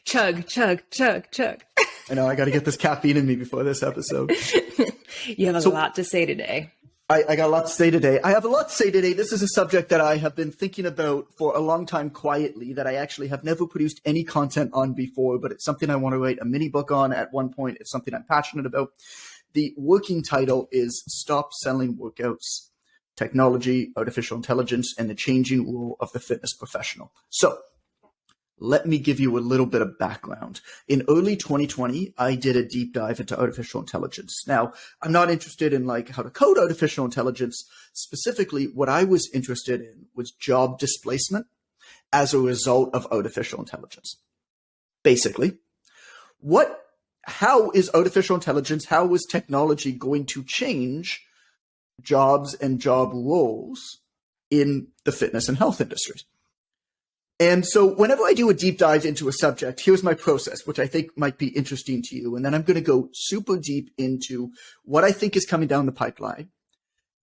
Chug, chug, chug, chug. I know I got to get this caffeine in me before this episode. You have a lot to say today. I got a lot to say today. I have a lot to say today. This is a subject that I have been thinking about for a long time quietly, that I actually have never produced any content on before, but it's something I want to write a mini book on at one point. It's something I'm passionate about. The working title is Stop Selling Workouts, Technology, Artificial Intelligence, and the Changing Role of the Fitness Professional. So let me give you a little bit of background. In early 2020, I did a deep dive into artificial intelligence. Now, I'm not interested in like how to code artificial intelligence. Specifically, what I was interested in was job displacement as a result of artificial intelligence. Basically, how is artificial intelligence, how is technology going to change jobs and job roles in the fitness and health industries? And so whenever I do a deep dive into a subject, here's my process, which I think might be interesting to you. And then I'm going to go super deep into what I think is coming down the pipeline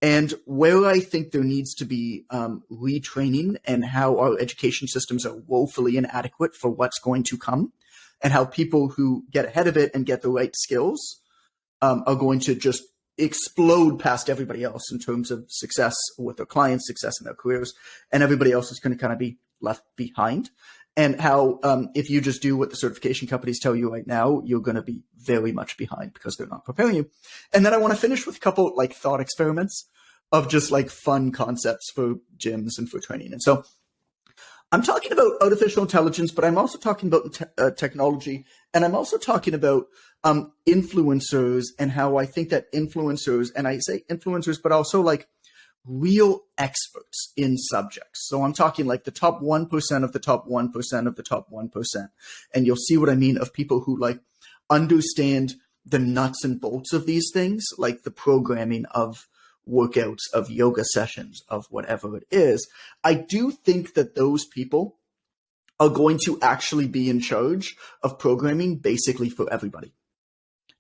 and where I think there needs to be retraining, and how our education systems are woefully inadequate for what's going to come, and how people who get ahead of it and get the right skills are going to just explode past everybody else in terms of success with their clients, success in their careers, and everybody else is going to kind of be left behind. And how if you just do what the certification companies tell you right now, you're going to be very much behind because they're not preparing you. And then I want to finish with a couple like thought experiments of just like fun concepts for gyms and for training. And so I'm talking about artificial intelligence, but I'm also talking about technology, and I'm also talking about influencers, and how I think that influencers, and I say influencers, but also like real experts in subjects. So I'm talking like the top 1% of the top 1% of the top 1%. And you'll see what I mean, of people who like understand the nuts and bolts of these things, like the programming of workouts, of yoga sessions, of whatever it is. I do think that those people are going to actually be in charge of programming basically for everybody.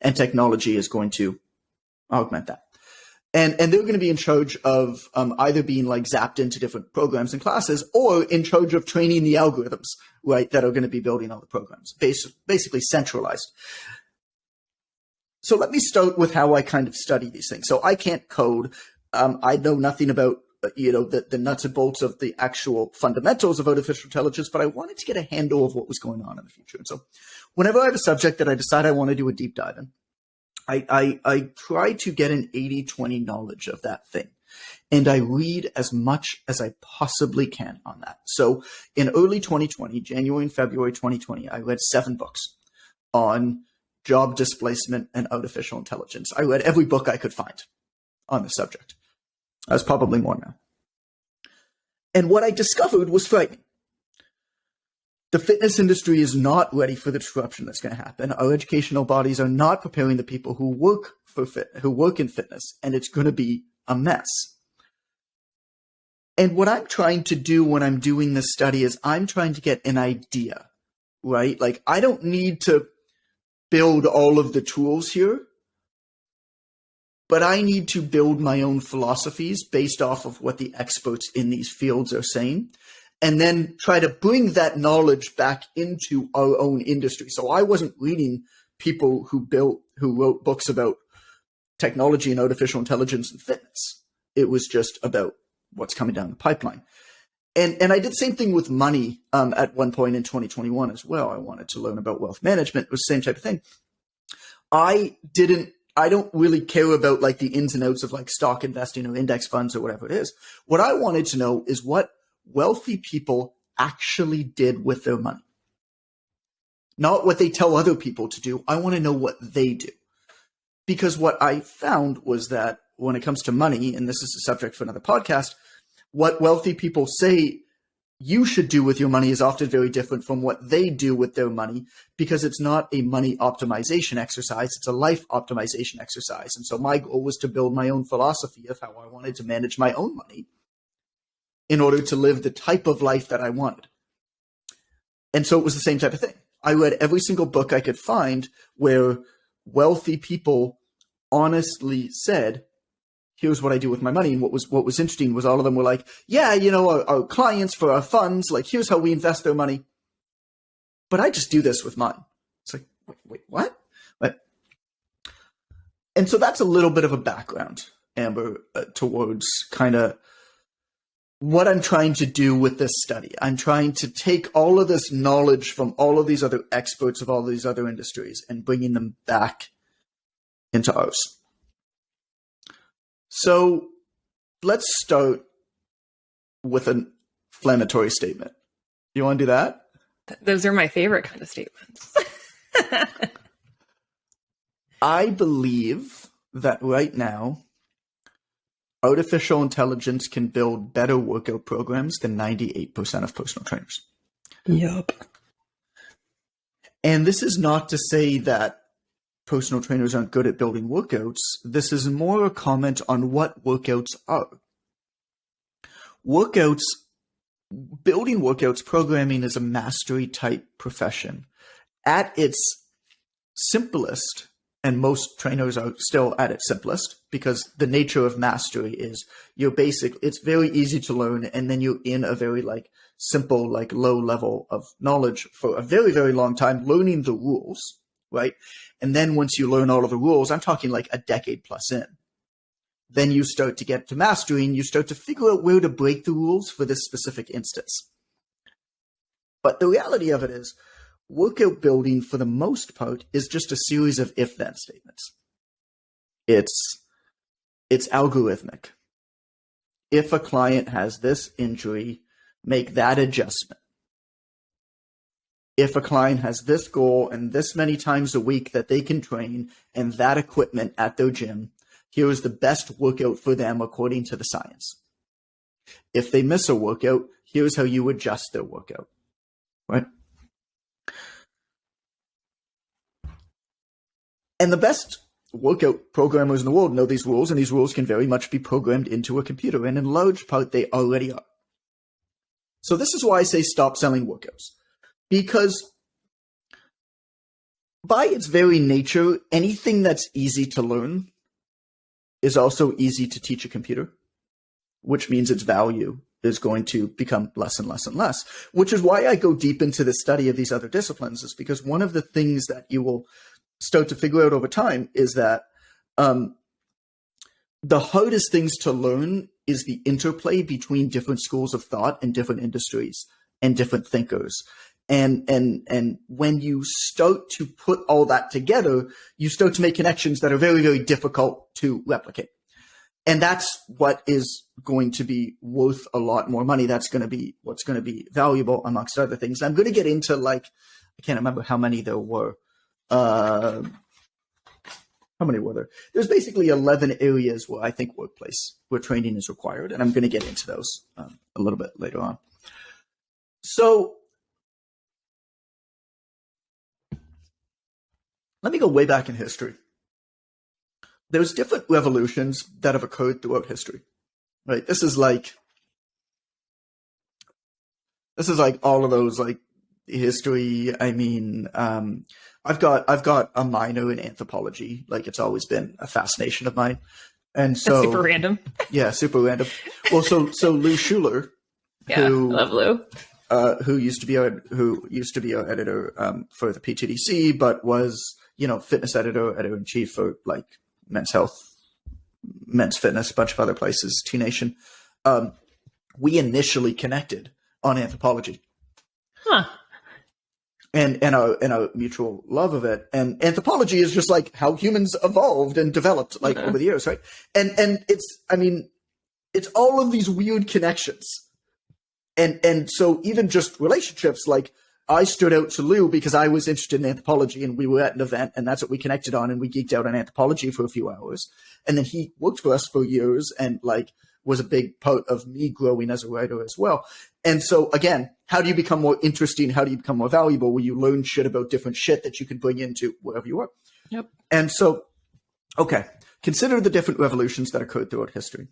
And technology is going to augment that. And they're going to be in charge of either being like zapped into different programs and classes, or in charge of training the algorithms, right, that are going to be building all the programs, basically centralized. So let me start with how I kind of study these things. So I can't code. I know nothing about, the nuts and bolts of the actual fundamentals of artificial intelligence, but I wanted to get a handle of what was going on in the future. And so whenever I have a subject that I decide I want to do a deep dive in, I try to get an 80-20 knowledge of that thing. And I read as much as I possibly can on that. So in early 2020, January and February 2020, I read 7 books on job displacement and artificial intelligence. I read every book I could find on the subject. There's probably more now. And what I discovered was frightening. The fitness industry is not ready for the disruption that's going to happen. Our educational bodies are not preparing the people who work in fitness, and it's going to be a mess. And what I'm trying to do when I'm doing this study is I'm trying to get an idea, right? Like, I don't need to build all of the tools here, but I need to build my own philosophies based off of what the experts in these fields are saying, and then try to bring that knowledge back into our own industry. So I wasn't reading people who wrote books about technology and artificial intelligence and fitness. It was just about what's coming down the pipeline. And I did the same thing with money at one point in 2021 as well. I wanted to learn about wealth management. It was the same type of thing. I don't really care about like the ins and outs of like stock investing or index funds or whatever it is. What I wanted to know is what wealthy people actually did with their money. Not what they tell other people to do. I want to know what they do. Because what I found was that when it comes to money, and this is a subject for another podcast, what wealthy people say you should do with your money is often very different from what they do with their money, because it's not a money optimization exercise, it's a life optimization exercise. And so my goal was to build my own philosophy of how I wanted to manage my own money in order to live the type of life that I wanted. And so it was the same type of thing. I read every single book I could find where wealthy people honestly said, here's what I do with my money. And what was interesting was all of them were like, yeah, our clients for our funds, like, here's how we invest their money. but I just do this with mine. It's like, wait, what? But, and so that's a little bit of a background, Amber, towards kind of what I'm trying to do with this study. I'm trying to take all of this knowledge from all of these other experts of all these other industries and bringing them back into ours. So let's start with an inflammatory statement. You want to do that? Those are my favorite kind of statements. I believe that right now, artificial intelligence can build better workout programs than 98% of personal trainers. Yup. And this is not to say that personal trainers aren't good at building workouts. This is more a comment on what workouts are. Building workouts, programming is a mastery type profession. At its simplest, and most trainers are still at its simplest, because the nature of mastery is it's very easy to learn, and then you're in a very simple, low level of knowledge for a very, very long time, learning the rules, right? And then once you learn all of the rules, I'm talking like a decade plus in, then you start to get to mastery and you start to figure out where to break the rules for this specific instance. But the reality of it is, workout building, for the most part, is just a series of if-then statements. It's algorithmic. If a client has this injury, make that adjustment. If a client has this goal and this many times a week that they can train and that equipment at their gym, here is the best workout for them according to the science. If they miss a workout, here's how you adjust their workout, right? And the best workout programmers in the world know these rules, and these rules can very much be programmed into a computer, and in large part, they already are. So this is why I say stop selling workouts. Because by its very nature, anything that's easy to learn is also easy to teach a computer, which means its value is going to become less and less and less, which is why I go deep into the study of these other disciplines, is because one of the things that you will start to figure out over time is that the hardest things to learn is the interplay between different schools of thought and different industries and different thinkers. And when you start to put all that together, you start to make connections that are very, very difficult to replicate. And that's what is going to be worth a lot more money. That's going to be what's going to be valuable, amongst other things. And I'm going to get into I can't remember how many there were. How many were there? There's basically 11 areas where I think where training is required. And I'm going to get into those a little bit later on. So let me go way back in history. There's different revolutions that have occurred throughout history, right? This is like all of those history. I mean, I've got a minor in anthropology. It's always been a fascination of mine. And so That's super random. Yeah, super random. Well, so Lou Schuler, I love Lou. Who used to be our editor for the PTDC, but was fitness editor-in-chief for Men's Health, Men's Fitness, a bunch of other places, T Nation. We initially connected on anthropology, and our mutual love of it. And anthropology is just how humans evolved and developed over the years, right? And it's all of these weird connections. And so even just relationships, I stood out to Lou because I was interested in anthropology and we were at an event and that's what we connected on, and we geeked out on anthropology for a few hours. And then he worked for us for years and was a big part of me growing as a writer as well. And so again, how do you become more interesting? How do you become more valuable? Well, you learn shit about different shit that you can bring into wherever you are. Yep. And so, okay, consider the different revolutions that occurred throughout history.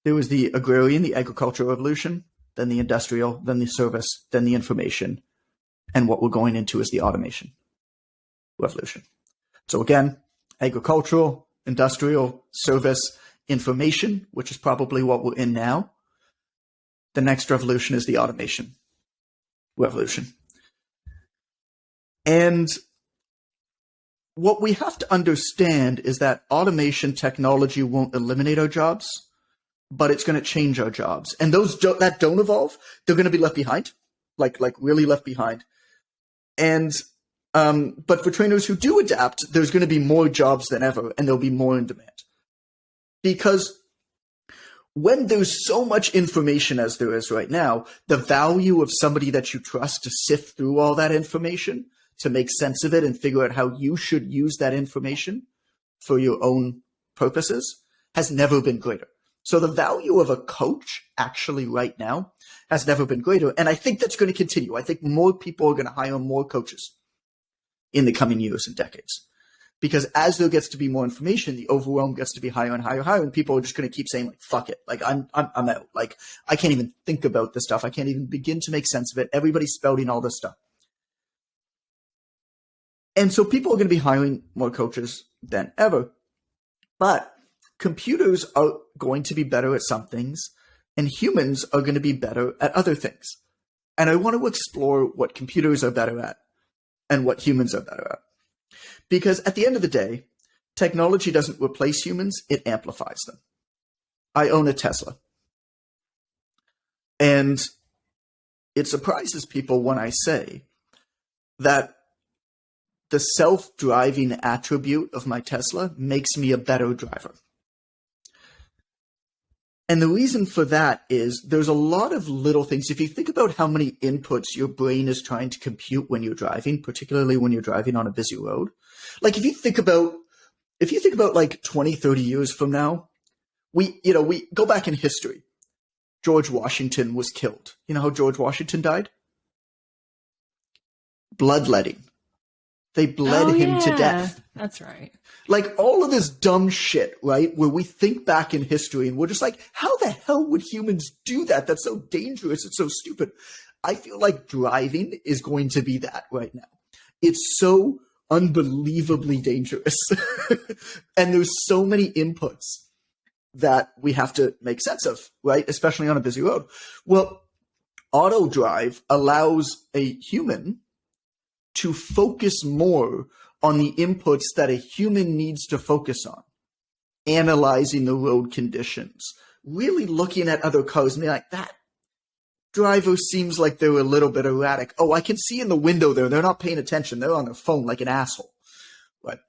There was the agrarian, the agricultural revolution, then the industrial, then the service, then the information. And what we're going into is the automation revolution. So again, agricultural, industrial, service, information, which is probably what we're in now. The next revolution is the automation revolution. And what we have to understand is that automation technology won't eliminate our jobs, but it's going to change our jobs. And those that don't evolve, they're going to be left behind, like really left behind. And but for trainers who do adapt, there's going to be more jobs than ever, and there'll be more in demand. Because when there's so much information as there is right now, the value of somebody that you trust to sift through all that information, to make sense of it and figure out how you should use that information for your own purposes, has never been greater. So the value of a coach actually right now has never been greater. And I think that's going to continue. I think more people are going to hire more coaches in the coming years and decades. Because as there gets to be more information, the overwhelm gets to be higher and higher and higher, and people are just going to keep saying, like, fuck it. Like, I'm out. Like, I can't even think about this stuff. I can't even begin to make sense of it. Everybody's spouting all this stuff. And so people are going to be hiring more coaches than ever. But computers are going to be better at some things, and humans are going to be better at other things. And I want to explore what computers are better at and what humans are better at. Because at the end of the day, technology doesn't replace humans, it amplifies them. I own a Tesla. And it surprises people when I say that the self-driving attribute of my Tesla makes me a better driver. And the reason for that is there's a lot of little things. If you think about how many inputs your brain is trying to compute when you're driving, particularly when you're driving on a busy road, like if you think about like 20, 30 years from now, we go back in history. George Washington was killed. You know how George Washington died? Bloodletting. They bled him to death. That's right. Like all of this dumb shit, right? Where we think back in history and we're just like, how the hell would humans do that? That's so dangerous. It's so stupid. I feel like driving is going to be that right now. It's so unbelievably dangerous. And there's so many inputs that we have to make sense of, right? Especially on a busy road. Well, auto drive allows a human to focus more on the inputs that a human needs to focus on, analyzing the road conditions, really looking at other cars and be like, that driver seems like they're a little bit erratic. Oh, I can see in the window there, they're not paying attention. They're on their phone like an asshole. Right?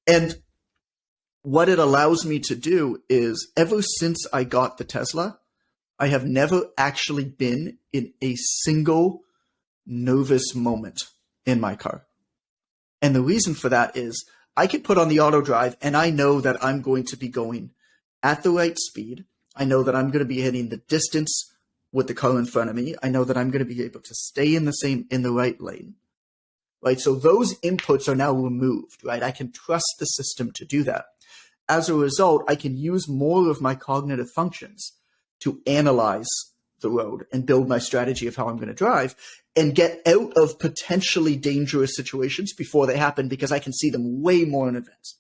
And what it allows me to do is, ever since I got the Tesla, I have never actually been in a single nervous moment in my car. And the reason for that is I can put on the auto drive and I know that I'm going to be going at the right speed. I know that I'm going to be hitting the distance with the car in front of me. I know that I'm going to be able to stay in the right lane. Right? So those inputs are now removed, right? I can trust the system to do that. As a result, I can use more of my cognitive functions to analyze the road and build my strategy of how I'm going to drive and get out of potentially dangerous situations before they happen because I can see them way more in advance.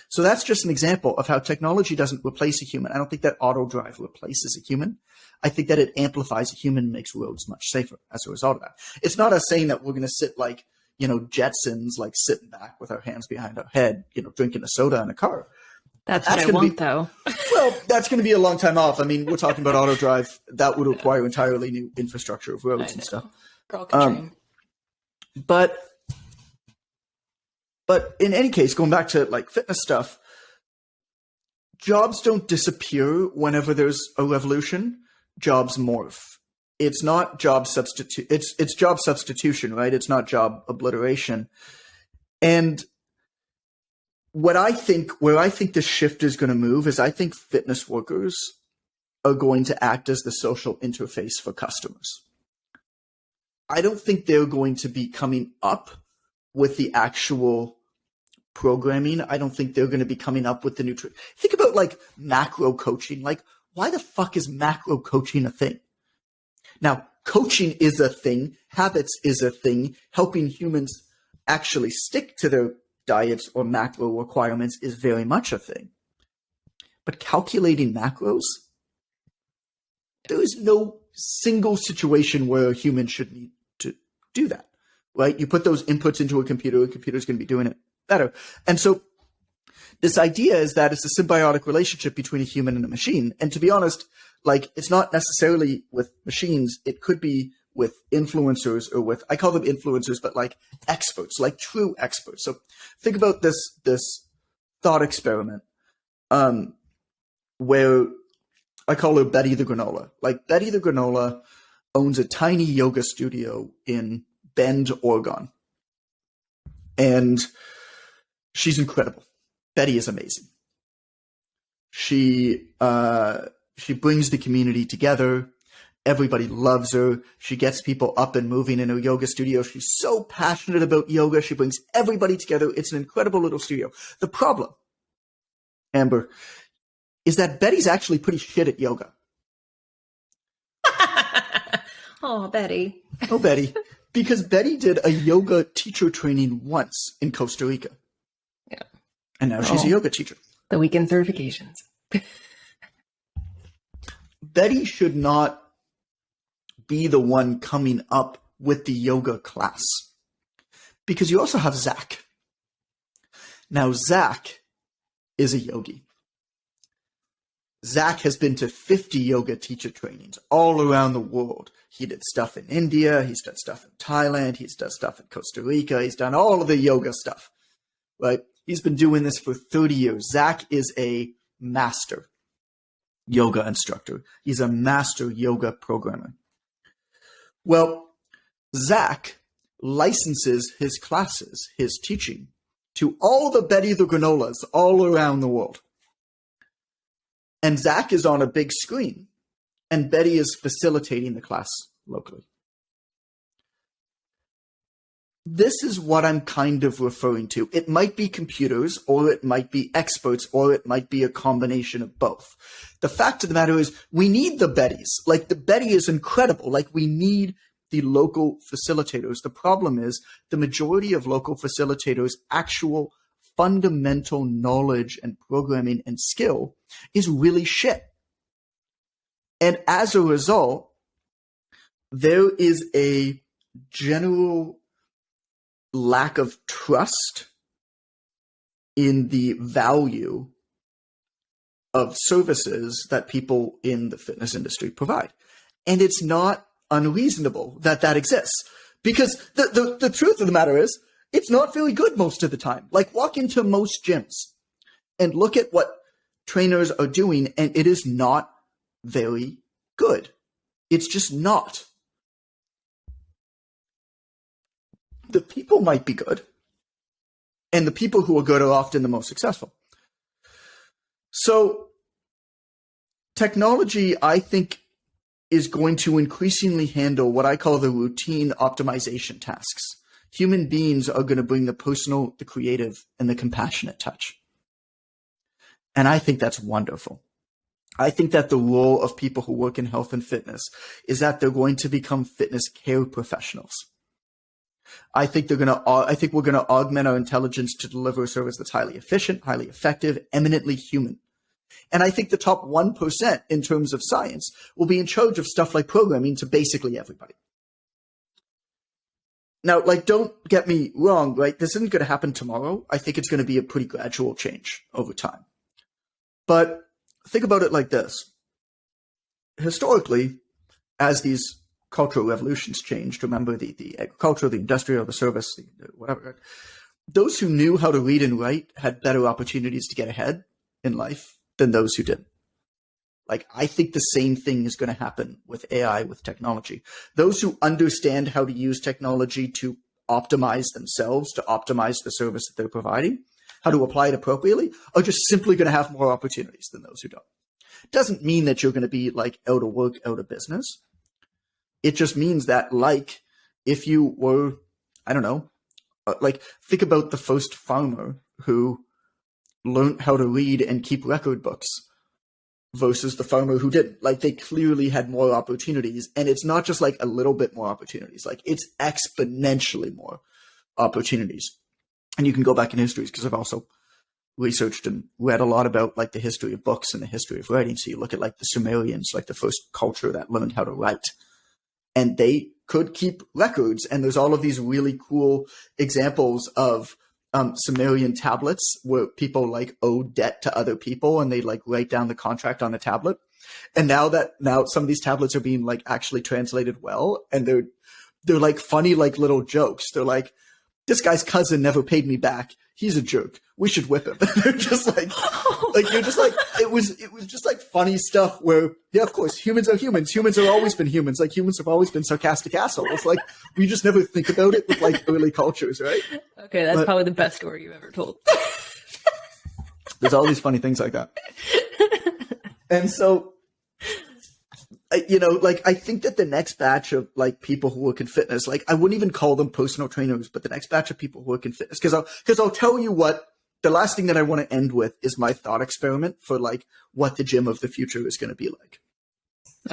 So that's just an example of how technology doesn't replace a human. I don't think that auto drive replaces a human. I think that it amplifies a human and makes roads much safer as a result of that. It's not us saying that we're going to sit like, Jetsons, like sitting back with our hands behind our head, drinking a soda in a car. That's what I want, though. Well, that's going to be a long time off. I mean, we're talking about auto drive. That would require entirely new infrastructure of roads and stuff. Girl can dream. But in any case, going back to like fitness stuff, jobs don't disappear whenever there's a revolution. Jobs morph. It's not job substitute. It's job substitution, right? It's not job obliteration. And where I think the shift is going to move is I think fitness workers are going to act as the social interface for customers. I don't think they're going to be coming up with the actual programming. I don't think they're going to be coming up with the new. Think about like macro coaching. Like, why the fuck is macro coaching a thing? Now, coaching is a thing. Habits is a thing. Helping humans actually stick to their diets or macro requirements is very much a thing. But calculating macros, there is no single situation where a human should need to do that. right? You put those inputs into a computer's going to be doing it better. And so this idea is that it's a symbiotic relationship between a human and a machine. And to be honest, like, it's not necessarily with machines. It could be with influencers or with, I call them influencers, but like experts, like true experts. So think about this thought experiment, where I call her Betty the Granola. Like, Betty the Granola owns a tiny yoga studio in Bend, Oregon. And she's incredible. Betty is amazing. She brings the community together. Everybody loves her. She gets people up and moving in her yoga studio. She's so passionate about yoga. She brings everybody together. It's an incredible little studio. The problem, Amber, is that Betty's actually pretty shit at yoga. Oh, Betty. Oh, Betty. Because Betty did a yoga teacher training once in Costa Rica. Yeah. And now she's a yoga teacher. The weekend certifications. Betty should not be the one coming up with the yoga class. Because you also have Zach. Now, Zach is a yogi. Zach has been to 50 yoga teacher trainings all around the world. He did stuff in India. He's done stuff in Thailand. He's done stuff in Costa Rica. He's done all of the yoga stuff, right? He's been doing this for 30 years. Zach is a master yoga instructor. He's a master yoga programmer. Well, Zach licenses his classes, his teaching, to all the Betty the Granolas all around the world. And Zach is on a big screen, and Betty is facilitating the class locally. This is what I'm kind of referring to. It might be computers, or it might be experts, or it might be a combination of both. The fact of the matter is, we need the Bettys. Like, the Betty is incredible. Like, we need the local facilitators. The problem is, the majority of local facilitators' actual fundamental knowledge and programming and skill is really shit. And as a result, there is a general lack of trust in the value of services that people in the fitness industry provide. And it's not unreasonable that that exists. Because the truth of the matter is, it's not very good most of the time. Like, walk into most gyms and look at what trainers are doing, and it is not very good. It's just not. The people might be good, and the people who are good are often the most successful. So technology, I think, is going to increasingly handle what I call the routine optimization tasks. Human beings are going to bring the personal, the creative, and the compassionate touch. And I think that's wonderful. I think that the role of people who work in health and fitness is that they're going to become fitness care professionals. I think we're going to augment our intelligence to deliver a service that's highly efficient, highly effective, eminently human. And I think the top 1% in terms of science will be in charge of stuff like programming to basically everybody. Now, like, don't get me wrong, right? This isn't going to happen tomorrow. I think it's going to be a pretty gradual change over time. But think about it like this. Historically, as these cultural revolutions changed, remember the agricultural, the industrial, the service, the whatever, those who knew how to read and write had better opportunities to get ahead in life than those who didn't. Like, I think the same thing is going to happen with AI, with technology. Those who understand how to use technology to optimize themselves, to optimize the service that they're providing, how to apply it appropriately, are just simply going to have more opportunities than those who don't. Doesn't mean that you're going to be like out of work, out of business. It just means that, like, if you were, I don't know, like, think about the first farmer who learned how to read and keep record books versus the farmer who didn't. Like, they clearly had more opportunities, and it's not just like a little bit more opportunities. Like, it's exponentially more opportunities. And you can go back in histories, because I've also researched and read a lot about like the history of books and the history of writing. So you look at like the Sumerians, like the first culture that learned how to write. and they could keep records. And there's all of these really cool examples of Sumerian tablets where people like owe debt to other people and they like write down the contract on the tablet. And now some of these tablets are being like actually translated well, and they're like funny, like little jokes. They're like, this guy's cousin never paid me back. He's a jerk. We should whip him. They're just like you're just like, it was just like funny stuff where, yeah, of course, humans are humans. Humans have always been humans. Like humans have always been sarcastic assholes. Like we just never think about it with like early cultures, right? Okay, that's probably the best story you've ever told. There's all these funny things like that. And so, you know, like I think that the next batch of like people who work in fitness, like I wouldn't even call them personal trainers, but the next batch of people who work in fitness, because I'll tell you what, the last thing that I want to end with is my thought experiment for like what the gym of the future is going to be like.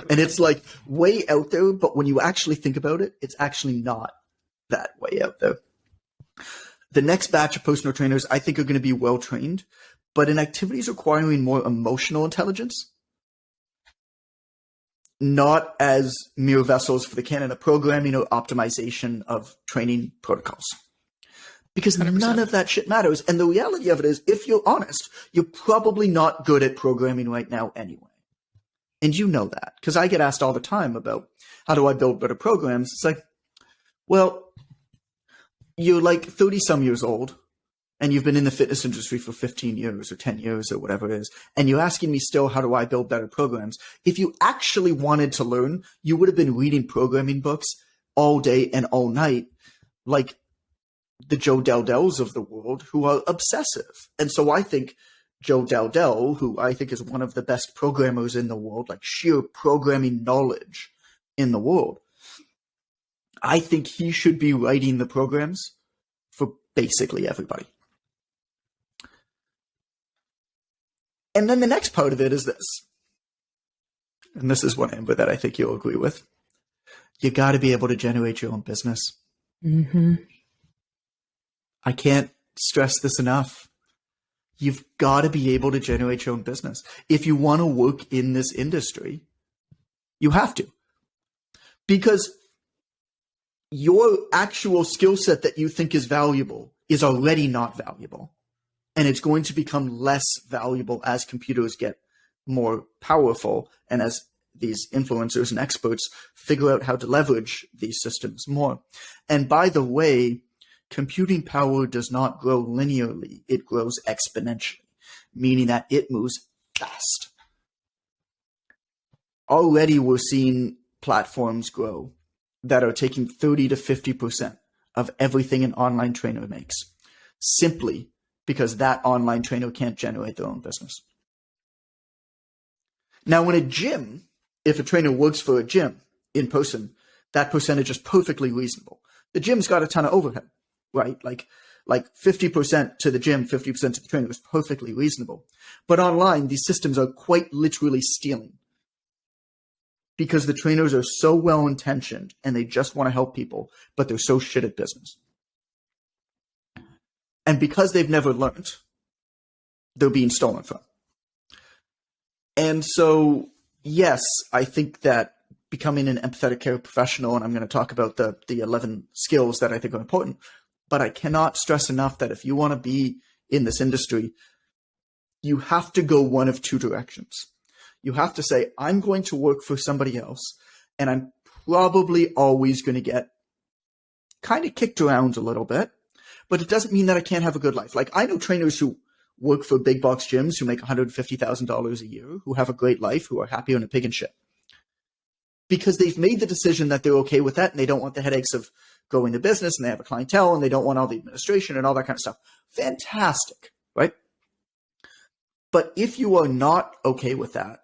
And it's like way out there, but when you actually think about it, it's actually not that way out there. The next batch of personal trainers, I think, are going to be well trained, but in activities requiring more emotional intelligence, not as mere vessels for the canon of programming or optimization of training protocols. Because 100%. None of that shit matters. And the reality of it is, if you're honest, you're probably not good at programming right now anyway. And you know that. Because I get asked all the time about how do I build better programs. It's like, well, you're like 30-some years old, and you've been in the fitness industry for 15 years or 10 years or whatever it is, and you're asking me still, how do I build better programs? If you actually wanted to learn, you would have been reading programming books all day and all night, like the Joe Daldells of the world, who are obsessive. And so I think Joe Daldell, who I think is one of the best programmers in the world, like sheer programming knowledge in the world, I think he should be writing the programs for basically everybody. And then the next part of it is this. And this is one, Amber, that I think you'll agree with. You got to be able to generate your own business. Mm-hmm. I can't stress this enough. You've got to be able to generate your own business. If you want to work in this industry, you have to. Because your actual skill set that you think is valuable is already not valuable. And it's going to become less valuable as computers get more powerful and as these influencers and experts figure out how to leverage these systems more. And by the way, computing power does not grow linearly. It grows exponentially, meaning that it moves fast. Already we're seeing platforms grow that are taking 30 to 50% of everything an online trainer makes, simply because that online trainer can't generate their own business. Now, in a gym, if a trainer works for a gym in person, that percentage is perfectly reasonable. The gym's got a ton of overhead, right? Like 50% to the gym, 50% to the trainer is perfectly reasonable. But online, these systems are quite literally stealing, because the trainers are so well-intentioned and they just want to help people, but they're so shit at business. And because they've never learned, they're being stolen from. And so, yes, I think that becoming an empathetic care professional, and I'm going to talk about the 11 skills that I think are important, but I cannot stress enough that if you want to be in this industry, you have to go one of two directions. You have to say, I'm going to work for somebody else, and I'm probably always going to get kind of kicked around a little bit, but it doesn't mean that I can't have a good life. Like, I know trainers who work for big box gyms who make $150,000 a year, who have a great life, who are happier than a pig in shit, because they've made the decision that they're okay with that, and they don't want the headaches of growing the business, and they have a clientele, and they don't want all the administration and all that kind of stuff. Fantastic, right? But if you are not okay with that,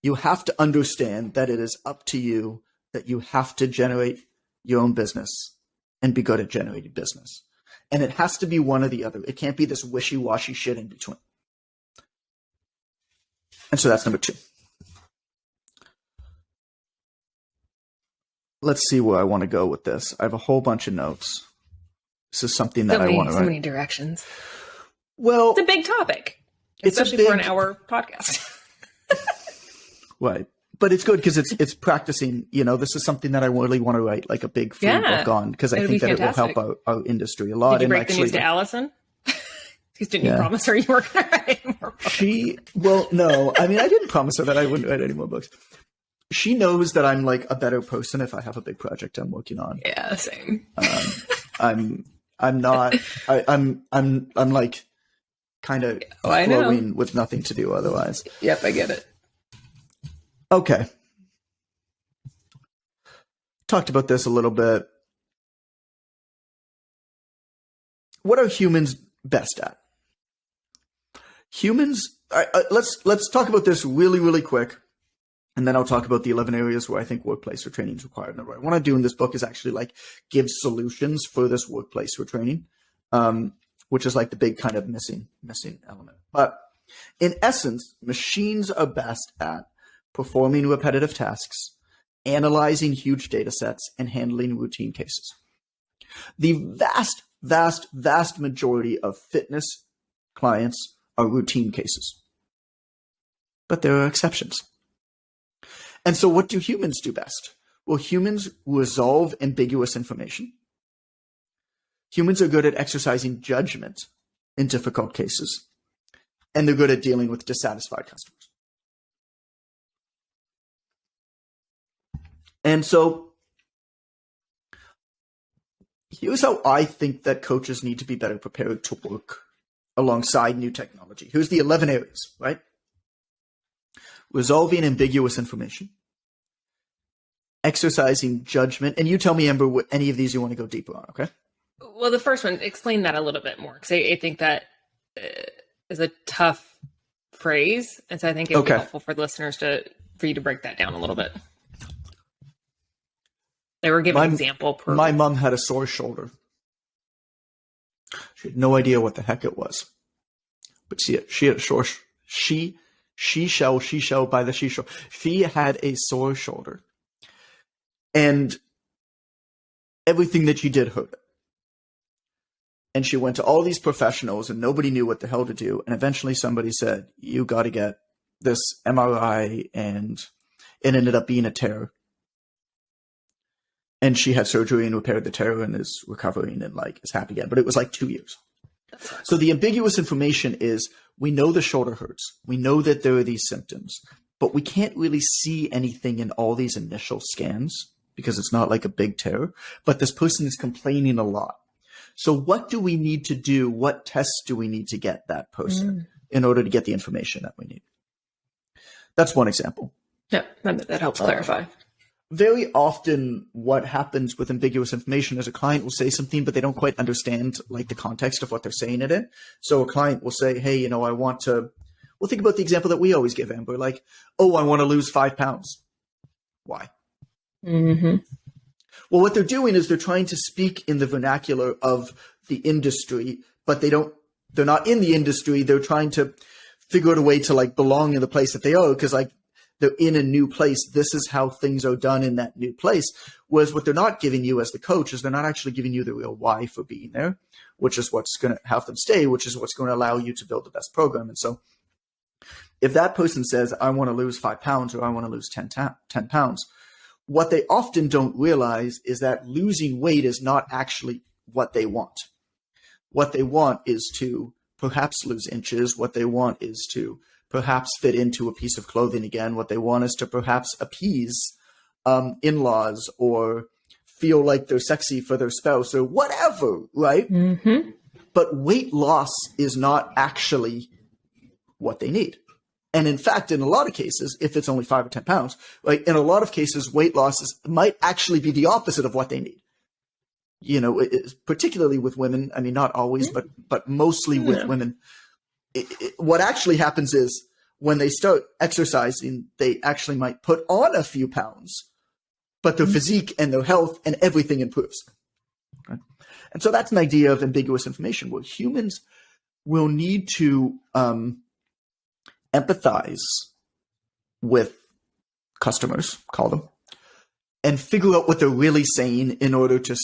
you have to understand that it is up to you, that you have to generate your own business and be good at generating business. And it has to be one or the other. It can't be this wishy-washy shit in between. And so that's number 2. Let's see where I want to go with this. I have a whole bunch of notes. This is something that I want to write. So many directions. Well, it's a big topic, especially for an hour podcast. Right. but it's good because it's practicing. This is something that I really want to write like a big free book on, because I It'd think be that fantastic. it will help our industry a lot. Did you And break the news to Allison? Because didn't you promise her you were going to write more books? No, I mean, I didn't promise her that I wouldn't write any more books. She knows that I'm like a better person if I have a big project I'm working on. Yeah, same. I'm not. I'm like kind of flowing with nothing to do otherwise. Yep, I get it. Okay. Talked about this a little bit. What are humans best at? Humans. Let's talk about this really, really quick, and then I'll talk about the 11 areas where I think workplace or training is required. And what I want to do in this book is actually like give solutions for this workplace or training, which is like the big kind of missing element. But in essence, machines are best at performing repetitive tasks, analyzing huge data sets, and handling routine cases. The vast, vast, vast majority of fitness clients are routine cases. But there are exceptions. And so what do humans do best? Well, humans resolve ambiguous information. Humans are good at exercising judgment in difficult cases. And they're good at dealing with dissatisfied customers. And so here's how I think that coaches need to be better prepared to work alongside new technology. Here's the 11 areas, right? Resolving ambiguous information, exercising judgment, and you tell me, Amber, what any of these you want to go deeper on, okay? Well, the first one, explain that a little bit more, because I think that is a tough phrase, and so I think it would be helpful for the listeners for you to break that down a little bit. They were giving an example. My mom had a sore shoulder. She had no idea what the heck it was, but she had a sore. She by the she-shell. She had a sore shoulder, and everything that she did hurt. And she went to all these professionals, and nobody knew what the hell to do. And eventually, somebody said, "You got to get this MRI," and it ended up being a tear. And she had surgery and repaired the tear and is recovering and like is happy again. But it was like 2 years. So the ambiguous information is we know the shoulder hurts. We know that there are these symptoms, but we can't really see anything in all these initial scans because it's not like a big tear. But this person is complaining a lot. So what do we need to do? What tests do we need to get that person in order to get the information that we need? That's one example. Yeah, that helps clarify. Very often what happens with ambiguous information is a client will say something, but they don't quite understand like the context of what they're saying it in. So a client will say, hey, I want to, well, think about the example that we always give, Amber, like, oh, I want to lose 5 pounds. Why? Mm-hmm. Well, what they're doing is they're trying to speak in the vernacular of the industry, but they're not in the industry. They're trying to figure out a way to like belong in the place that they are, because like, they're in a new place. This is how things are done in that new place. Whereas what they're not giving you as the coach is they're not actually giving you the real why for being there, which is what's going to have them stay, which is what's going to allow you to build the best program. And so if that person says, I want to lose 5 pounds or I want to lose 10 pounds, what they often don't realize is that losing weight is not actually what they want. What they want is to perhaps lose inches. What they want is to perhaps fit into a piece of clothing again. What they want is to perhaps appease in-laws or feel like they're sexy for their spouse or whatever, right? Mm-hmm. But weight loss is not actually what they need. And in fact, in a lot of cases, if it's only 5 or 10 pounds, right, in a lot of cases, weight loss might actually be the opposite of what they need. Particularly with women. I mean, not always, but mostly with women. What actually happens is when they start exercising, they actually might put on a few pounds, but their physique and their health and everything improves. Right? And so that's an idea of ambiguous information where humans will need to empathize with customers, call them, and figure out what they're really saying in order to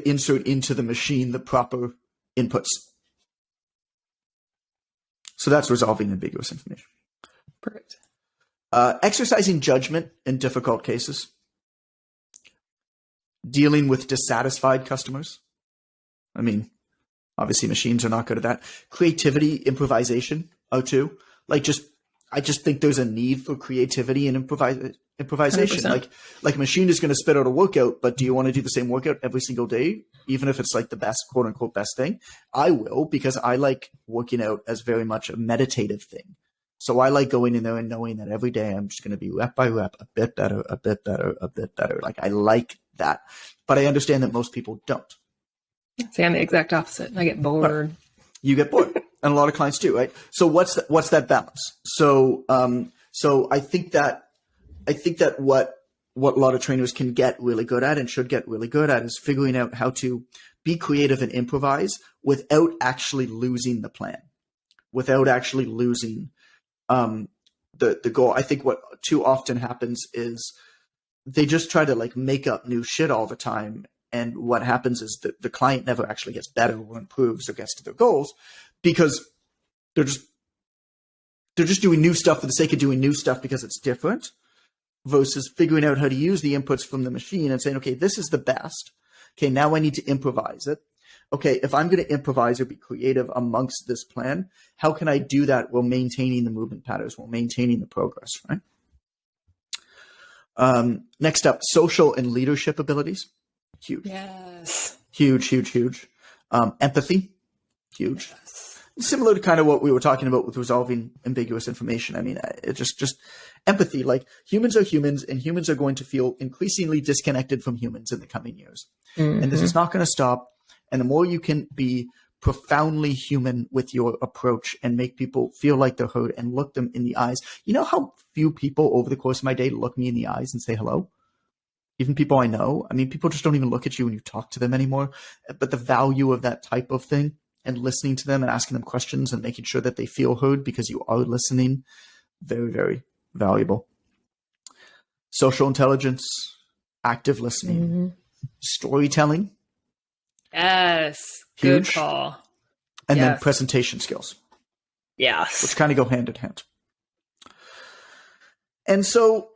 insert into the machine the proper inputs. So that's resolving ambiguous information. Perfect. Exercising judgment in difficult cases. Dealing with dissatisfied customers. I mean, obviously machines are not good at that. Creativity, improvisation are too. I just think there's a need for creativity and improvisation. 100%. Like a machine is going to spit out a workout, but do you want to do the same workout every single day, even if it's like the best, quote unquote, best thing? I will, because I like working out as very much a meditative thing. So I like going in there and knowing that every day I'm just going to be rep by rep, a bit better, a bit better, a bit better. Like I like that, but I understand that most people don't. See, I'm the exact opposite. I get bored. Right. You get bored, and a lot of clients do, right? So what's that balance? So I think that what a lot of trainers can get really good at and should get really good at is figuring out how to be creative and improvise without actually losing the plan, without actually losing the goal. I think what too often happens is they just try to like make up new shit all the time. And what happens is that the client never actually gets better or improves or gets to their goals because they're just doing new stuff for the sake of doing new stuff because it's different versus figuring out how to use the inputs from the machine and saying, okay, this is the best. Okay, now I need to improvise it. Okay, if I'm going to improvise or be creative amongst this plan, how can I do that while maintaining the movement patterns, while maintaining the progress, right? Next up, social and leadership abilities. Huge. Yes. Huge. Empathy. Huge. Yes. Similar to kind of what we were talking about with resolving ambiguous information. I mean, it's just empathy. Like humans are humans, and humans are going to feel increasingly disconnected from humans in the coming years. Mm-hmm. And this is not going to stop. And the more you can be profoundly human with your approach and make people feel like they're heard and look them in the eyes. You know how few people over the course of my day look me in the eyes and say hello? Even people I know. I mean, people just don't even look at you when you talk to them anymore. But the value of that type of thing and listening to them and asking them questions and making sure that they feel heard because you are listening, very, very valuable. Social intelligence, active listening, storytelling. Yes. Huge. Good call. And then presentation skills. Yes. Which kind of go hand in hand. And so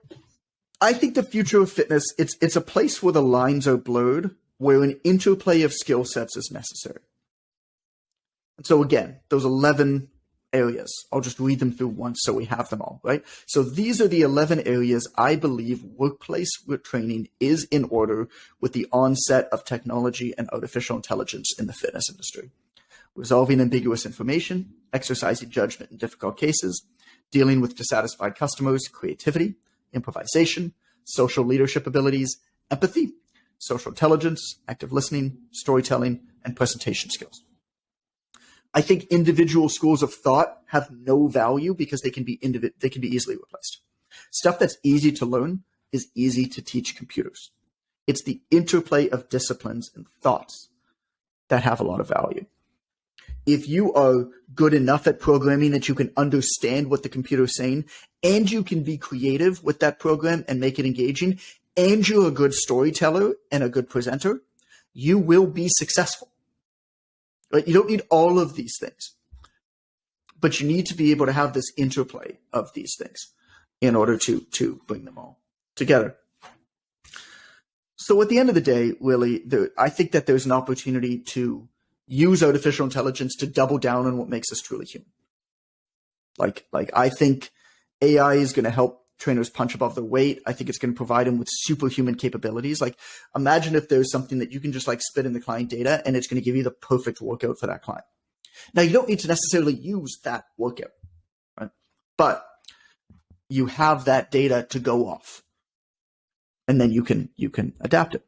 I think the future of fitness, it's a place where the lines are blurred, where an interplay of skill sets is necessary. And so again, those 11 areas, I'll just read them through once so we have them all, right? So these are the 11 areas I believe workplace training is in order with the onset of technology and artificial intelligence in the fitness industry. Resolving ambiguous information, exercising judgment in difficult cases, dealing with dissatisfied customers, creativity, improvisation, social leadership abilities, empathy, social intelligence, active listening, storytelling, and presentation skills. I think individual schools of thought have no value because they can be easily replaced. Stuff that's easy to learn is easy to teach computers. It's the interplay of disciplines and thoughts that have a lot of value. If you are good enough at programming that you can understand what the computer is saying, and you can be creative with that program and make it engaging, and you're a good storyteller and a good presenter, you will be successful. Right? You don't need all of these things, but you need to be able to have this interplay of these things in order to bring them all together. So at the end of the day, really, I think that there's an opportunity to use artificial intelligence to double down on what makes us truly human. Like I think AI is going to help trainers punch above their weight. I think it's going to provide them with superhuman capabilities. Like imagine if there's something that you can just like spit in the client data and it's going to give you the perfect workout for that client. Now you don't need to necessarily use that workout, right? But you have that data to go off and then you can adapt it.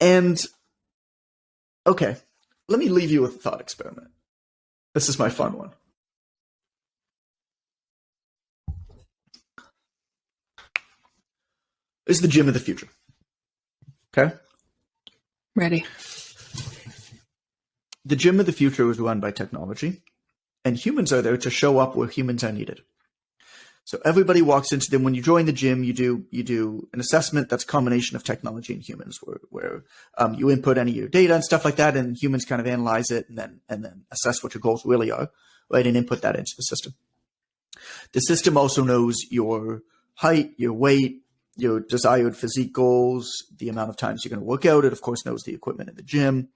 And okay, let me leave you with a thought experiment. This is my fun one. This is the gym of the future. Okay? Ready. The gym of the future is run by technology, and humans are there to show up where humans are needed. So everybody walks into them. When you join the gym, you do an assessment that's a combination of technology and humans, where you input any of your data and stuff like that, and humans kind of analyze it and then assess what your goals really are, right, and input that into the system. The system also knows your height, your weight, your desired physique goals, the amount of times you're going to work out. It, of course, knows the equipment in the gym.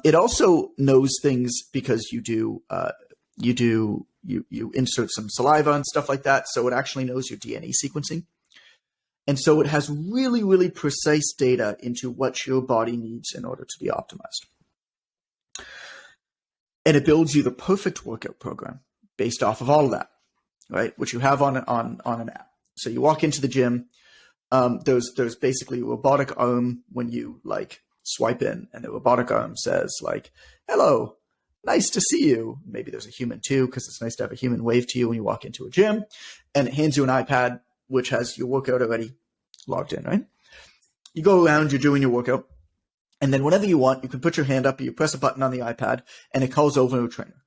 It also knows things because you insert some saliva and stuff like that. So it actually knows your DNA sequencing. And so it has really, really precise data into what your body needs in order to be optimized. And it builds you the perfect workout program based off of all of that, right? Which you have on an app. So you walk into the gym. There's basically a robotic arm when you like swipe in, and the robotic arm says like, "Hello, nice to see you." Maybe there's a human too, because it's nice to have a human wave to you when you walk into a gym. And it hands you an iPad, which has your workout already logged in, right? You go around, you're doing your workout. And then whenever you want, you can put your hand up, you press a button on the iPad, and it calls over a trainer.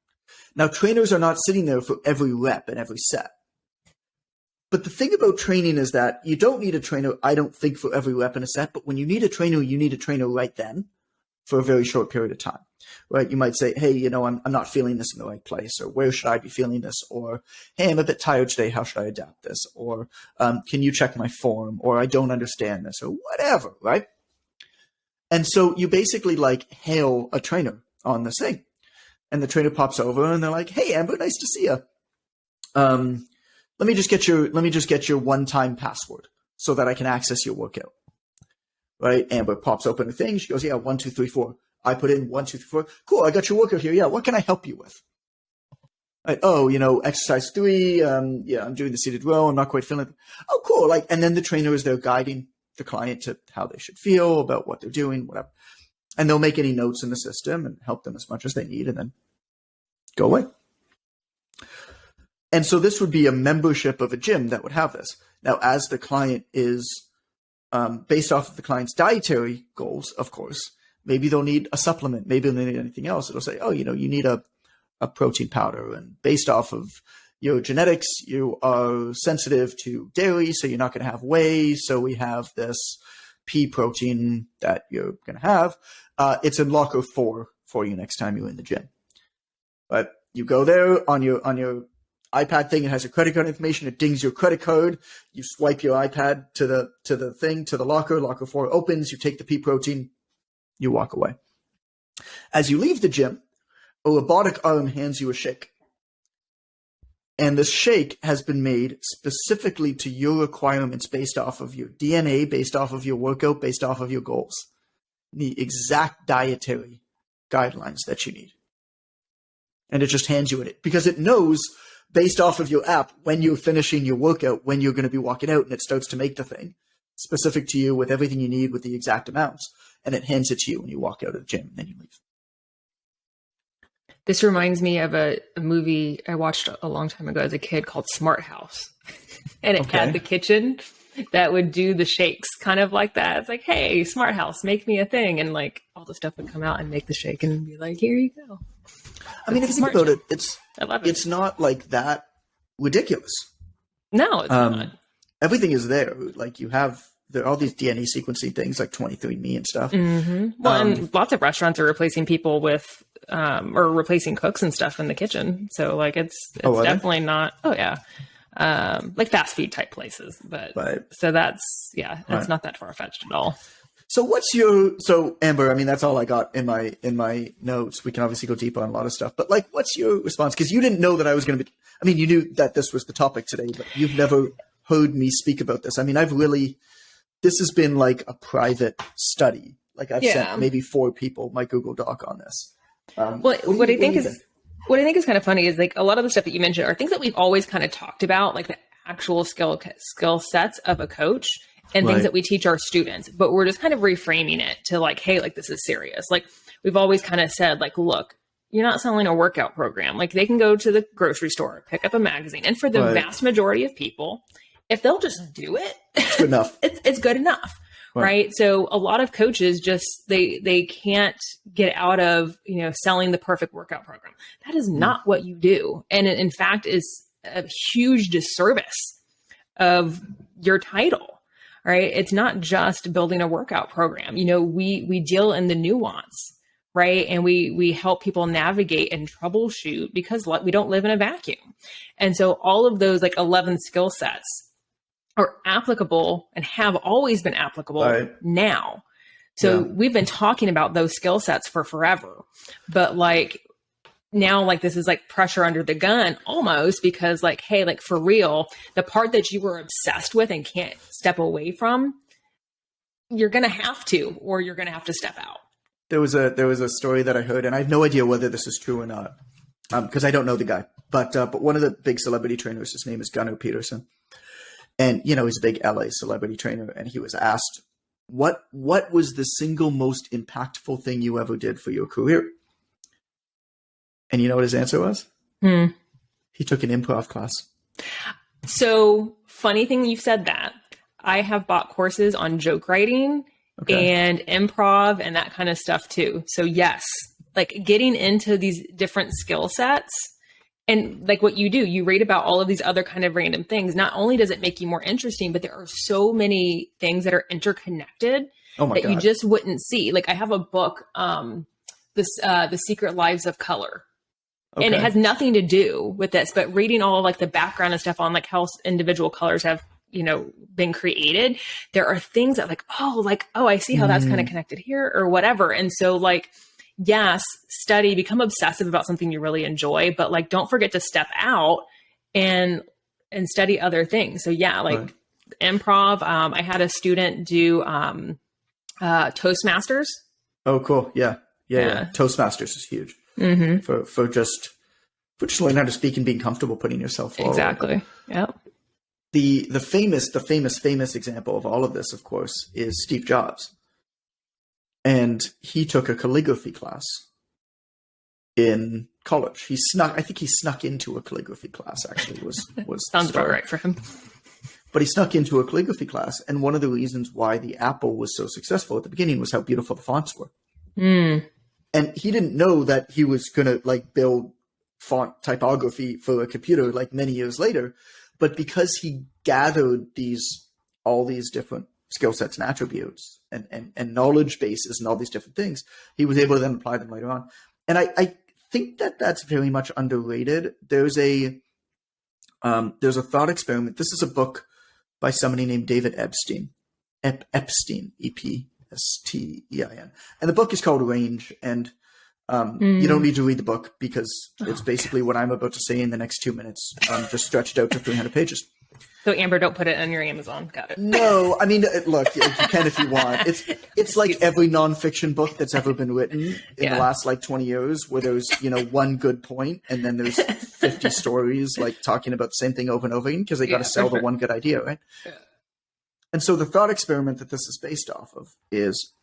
Now, trainers are not sitting there for every rep and every set. But the thing about training is that you don't need a trainer, I don't think, for every rep in a set. But when you need a trainer right then for a very short period of time, right? You might say, hey, I'm not feeling this in the right place, or where should I be feeling this? Or, hey, I'm a bit tired today. How should I adapt this? Or can you check my form? Or I don't understand this, or whatever, right? And so you basically like hail a trainer on this thing, and the trainer pops over and they're like, hey, Amber, nice to see you. Let me just get your one-time password so that I can access your workout. Right? Amber pops open the thing. She goes, yeah, 1, 2, 3, 4. I put in 1, 2, 3, 4. Cool. I got your workout here. Yeah. What can I help you with? Right. Oh, exercise 3. Yeah, I'm doing the seated row. I'm not quite feeling it. Oh, cool. And then the trainer is there guiding the client to how they should feel about what they're doing, whatever. And they'll make any notes in the system and help them as much as they need, and then go away. And so this would be a membership of a gym that would have this. Now, as the client is based off of the client's dietary goals, of course, maybe they'll need a supplement. Maybe they'll need anything else. It'll say, oh, you need a protein powder. And based off of your genetics, you are sensitive to dairy, so you're not going to have whey. So we have this pea protein that you're going to have. It's in locker 4 for you next time you're in the gym. But you go there on your iPad thing. It has your credit card information. It dings your credit card. You swipe your iPad to the locker. Locker 4 opens. You take the pea protein. You walk away. As you leave the gym, a robotic arm hands you a shake. And the shake has been made specifically to your requirements based off of your DNA, based off of your workout, based off of your goals. The exact dietary guidelines that you need. And it just hands you it because it knows based off of your app when you're finishing your workout, when you're going to be walking out, and it starts to make the thing specific to you with everything you need with the exact amounts. And it hands it to you when you walk out of the gym and then you leave. This reminds me of a movie I watched a long time ago as a kid called Smart House. And it had the kitchen that would do the shakes kind of like that. It's like, hey, Smart House, make me a thing. And like all the stuff would come out and make the shake and be like, here you go. I mean, if you think about it, it's not like that ridiculous. No, it's not. Everything is there. Like you have all these DNA sequencing things like 23andMe and stuff. Mm-hmm. Well, and lots of restaurants are replacing people with, or replacing cooks and stuff in the kitchen. So like it's definitely not. Oh yeah. Like fast food type places, but so that's not that far fetched at all. So Amber, I mean, that's all I got in my notes. We can obviously go deep on a lot of stuff, but like, what's your response? Because you didn't know that I was going to be, I mean, you knew that this was the topic today, but you've never heard me speak about this. I mean, this has been like a private study. Like I've sent maybe 4 people my Google Doc on this. What I think is kind of funny is like a lot of the stuff that you mentioned are things that we've always kind of talked about, like the actual skill sets of a coach. And things that we teach our students, but we're just kind of reframing it to like, hey, like this is serious. Like we've always kind of said, like, look, you're not selling a workout program. Like they can go to the grocery store, pick up a magazine. And for the vast majority of people, if they'll just do it, it's good enough. it's good enough. Right. So a lot of coaches just, they can't get out of, selling the perfect workout program. That is not what you do. And it, in fact, is a huge disservice of your title, right? It's not just building a workout program. You know, we deal in the nuance, right? And we help people navigate and troubleshoot because we don't live in a vacuum. And so all of those like 11 skill sets are applicable and have always been applicable now. So we've been talking about those skill sets for forever, but like now, like this is like pressure under the gun almost, because like, hey, like for real, the part that you were obsessed with and can't step away from, you're going to have to, or you're going to have to step out. There was a story that I heard, and I have no idea whether this is true or not, because I don't know the guy. But one of the big celebrity trainers, his name is Gunnar Peterson, and you know he's a big LA celebrity trainer. And he was asked, "What was the single most impactful thing you ever did for your career?" And you know what his answer was? He took an improv class. So funny thing you've said that. I have bought courses on joke writing. Okay. And improv and that kind of stuff too. So yes, like getting into these different skill sets and like what you do, you read about all of these other kind of random things. Not only does it make you more interesting, but there are so many things that are interconnected that you just wouldn't see. Like I have a book, The Secret Lives of Color. Okay. And it has nothing to do with this, but reading all like the background and stuff on like how individual colors have, you know, been created, there are things that like, oh, I see how that's kind of connected here or whatever. And so like, yes, study, become obsessive about something you really enjoy, but like, don't forget to step out and study other things. So yeah, like improv, I had a student do, Toastmasters. Oh, cool. Yeah. Toastmasters is huge for just learning how to speak and being comfortable putting yourself forward. Exactly. Yep. The famous example of all of this, of course, is Steve Jobs. And he took a calligraphy class in college. I think he snuck into a calligraphy class, actually, was sounds about right for him. But he snuck into a calligraphy class, and one of the reasons why the Apple was so successful at the beginning was how beautiful the fonts were. And he didn't know that he was gonna like build font typography for a computer like many years later. But because he gathered all these different skill sets and attributes and knowledge bases and all these different things, he was able to then apply them later on. And I think that that's very much underrated. There's a thought experiment. This is a book by somebody named David Epstein, Epstein, Epstein. And the book is called Range. And you don't need to read the book because it's basically what I'm about to say in the next 2 minutes, just stretched out to 300 pages. So Amber, don't put it on your Amazon. Got it. No, I mean, look, you can if you want. It's like every nonfiction book that's ever been written in the last like 20 years, where there's one good point and then there's 50 stories like talking about the same thing over and over again because they got to sell the one good idea, right? Yeah. And so the thought experiment that this is based off of is,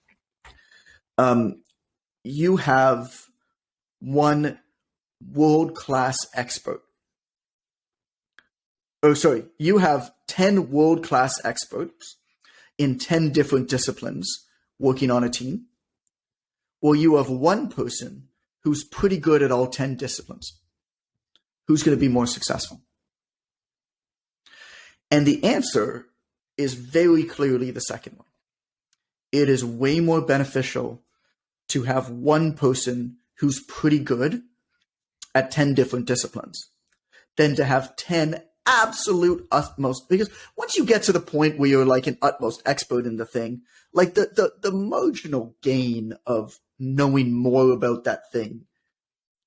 you have one world-class expert. Oh, sorry. You have 10 world-class experts in 10 different disciplines working on a team. Or you have one person who's pretty good at all 10 disciplines. Who's going to be more successful? And the answer is very clearly the second one. It is way more beneficial to have one person who's pretty good at 10 different disciplines than to have 10 absolute utmost, because once you get to the point where you're like an utmost expert in the thing, like the marginal gain of knowing more about that thing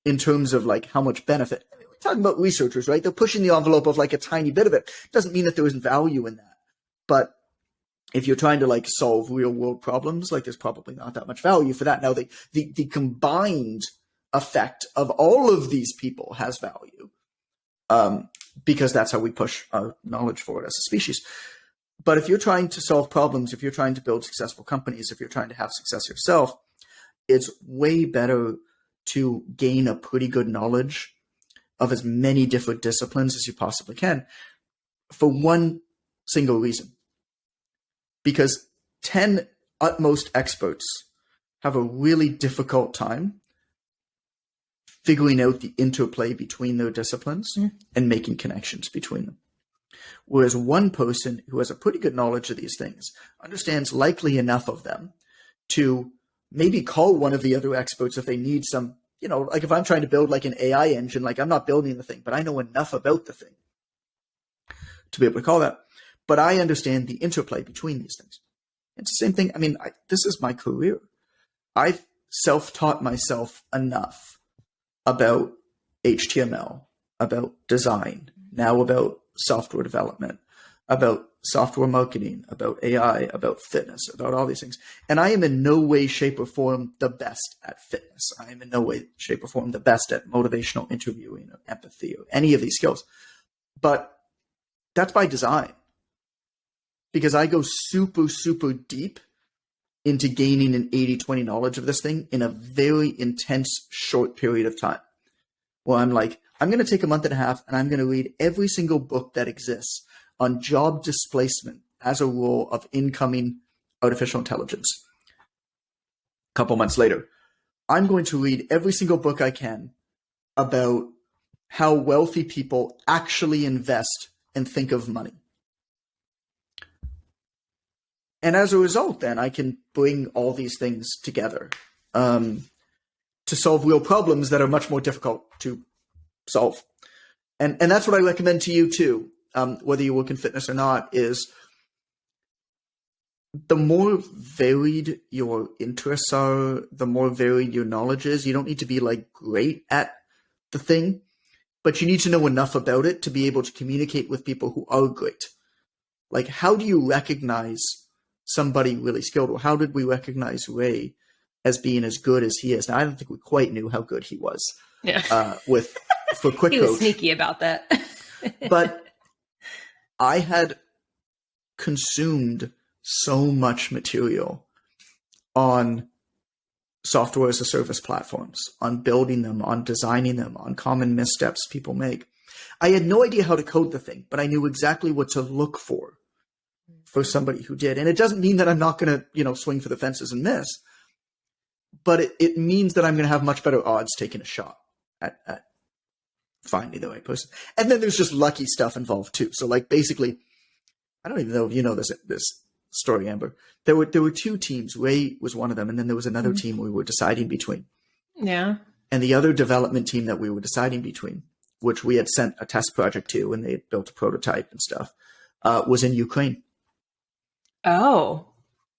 in terms of like how much benefit, I mean, we're talking about researchers, right? They're pushing the envelope of like a tiny bit of it. Doesn't mean that there isn't value in that. But if you're trying to like solve real world problems, like there's probably not that much value for that. Now the combined effect of all of these people has value, because that's how we push our knowledge forward as a species. But if you're trying to solve problems, if you're trying to build successful companies, if you're trying to have success yourself, it's way better to gain a pretty good knowledge of as many different disciplines as you possibly can for one single reason. Because 10 utmost experts have a really difficult time figuring out the interplay between their disciplines and making connections between them. Whereas one person who has a pretty good knowledge of these things understands likely enough of them to maybe call one of the other experts if they need some, like if I'm trying to build like an AI engine, like I'm not building the thing, but I know enough about the thing to be able to call that. But I understand the interplay between these things. It's the same thing. I mean, this is my career. I've self-taught myself enough about HTML, about design, now about software development, about software marketing, about AI, about fitness, about all these things. And I am in no way, shape, or form the best at fitness. I am in no way, shape, or form the best at motivational interviewing or empathy or any of these skills. But that's by design, because I go super, super deep into gaining an 80-20 knowledge of this thing in a very intense, short period of time. Well, I'm like, I'm going to take a month and a half and I'm going to read every single book that exists on job displacement as a role of incoming artificial intelligence. A couple months later, I'm going to read every single book I can about how wealthy people actually invest and think of money. And as a result, then, I can bring all these things together to solve real problems that are much more difficult to solve. And that's what I recommend to you, too, whether you work in fitness or not, is the more varied your interests are, the more varied your knowledge is. You don't need to be, like, great at the thing, but you need to know enough about it to be able to communicate with people who are great. Like, how do you recognize somebody really skilled? Or how did we recognize Ray as being as good as he is? Now, I don't think we quite knew how good he was. Yeah. For Quick he was Coach. sneaky about that. But I had consumed so much material on software as a service platforms, on building them, on designing them, on common missteps people make. I had no idea how to code the thing, but I knew exactly what to look for somebody who did. And it doesn't mean that I'm not going to, swing for the fences and miss, but it means that I'm going to have much better odds taking a shot at finding the right person. And then there's just lucky stuff involved too. So like basically, I don't even know if you know this story, Amber. There were two teams. Ray was one of them, and then there was another team we were deciding between. Yeah. And the other development team that we were deciding between, which we had sent a test project to, and they had built a prototype and stuff, was in Ukraine. Oh.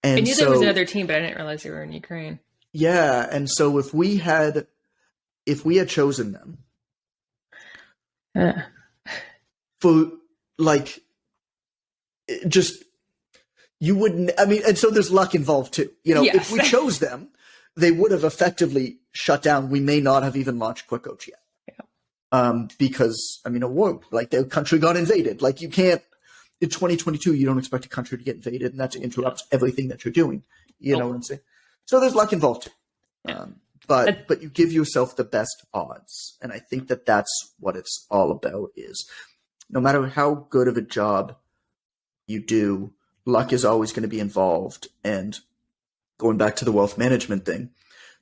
And I knew there was another team, but I didn't realize they were in Ukraine. Yeah, and so if we had chosen them for like just you wouldn't. I mean, and so there's luck involved too. Yes. If we chose them, they would have effectively shut down. We may not have even launched Quick Coach yet. Yeah. Because a war, like their country got invaded. Like you can't. In 2022, you don't expect a country to get invaded and that to interrupt everything that you're doing. You know what I'm saying? So there's luck involved too. Yeah. But you give yourself the best odds. And I think that that's what it's all about is no matter how good of a job you do, luck is always going to be involved. And going back to the wealth management thing,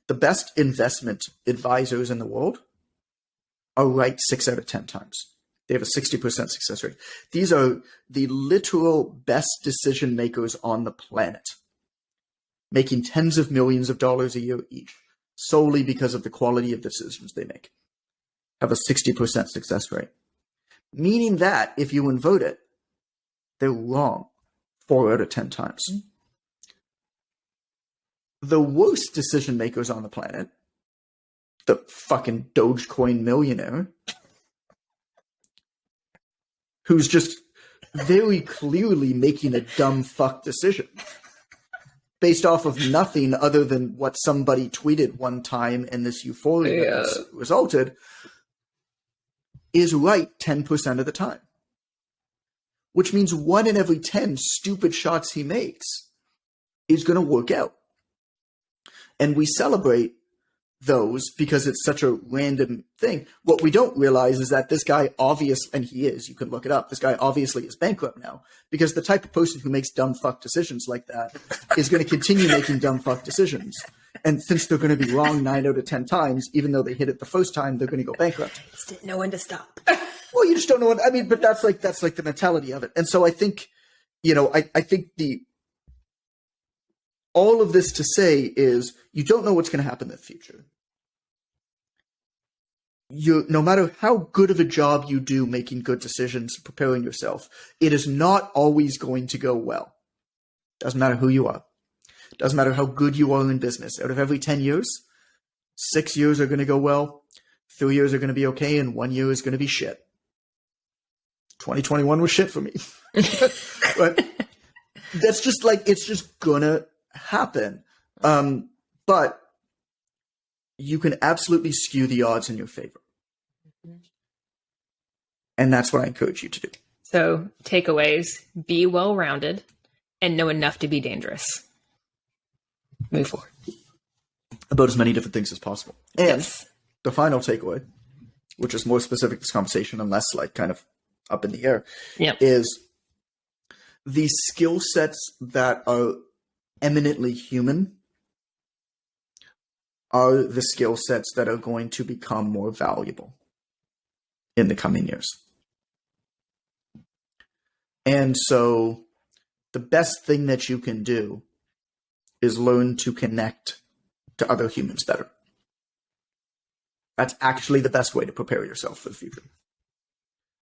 the best investment advisors in the world are right 6 out of 10 times. They have a 60% success rate. These are the literal best decision makers on the planet, making tens of millions of dollars a year each, solely because of the quality of decisions they make, have a 60% success rate. Meaning that if you invert it, they're wrong 4 out of 10 times. The worst decision makers on the planet, the fucking Dogecoin millionaire, who's just very clearly making a dumb fuck decision based off of nothing other than what somebody tweeted one time and this euphoria that resulted, is right 10% of the time. Which means 1 in every 10 stupid shots he makes is going to work out. And we celebrate those because it's such a random thing. What we don't realize is that this guy and he is, you can look it up, this guy obviously is bankrupt now because the type of person who makes dumb fuck decisions like that is going to continue making dumb fuck decisions And since they're going to be wrong 9 out of 10 times, even though they hit it the first time, they're going to go bankrupt. Just didn't know when to stop. Well, you just don't know what, I mean, but that's like the mentality of it. And so I think, I think all of this to say is you don't know what's going to happen in the future. No matter how good of a job you do making good decisions, preparing yourself, it is not always going to go well. Doesn't matter who you are. Doesn't matter how good you are in business. Out of every 10 years, 6 years are going to go well, 3 years are going to be okay, and 1 year is going to be shit. 2021 was shit for me. But that's just it's just going to happen. But you can absolutely skew the odds in your favor. And that's what I encourage you to do. So takeaways, be well-rounded and know enough to be dangerous. Move forward. About as many different things as possible. And the final takeaway, which is more specific to this conversation and less kind of up in the air, is the skill sets that are eminently human are the skill sets that are going to become more valuable in the coming years. And so the best thing that you can do is learn to connect to other humans better. That's actually the best way to prepare yourself for the future.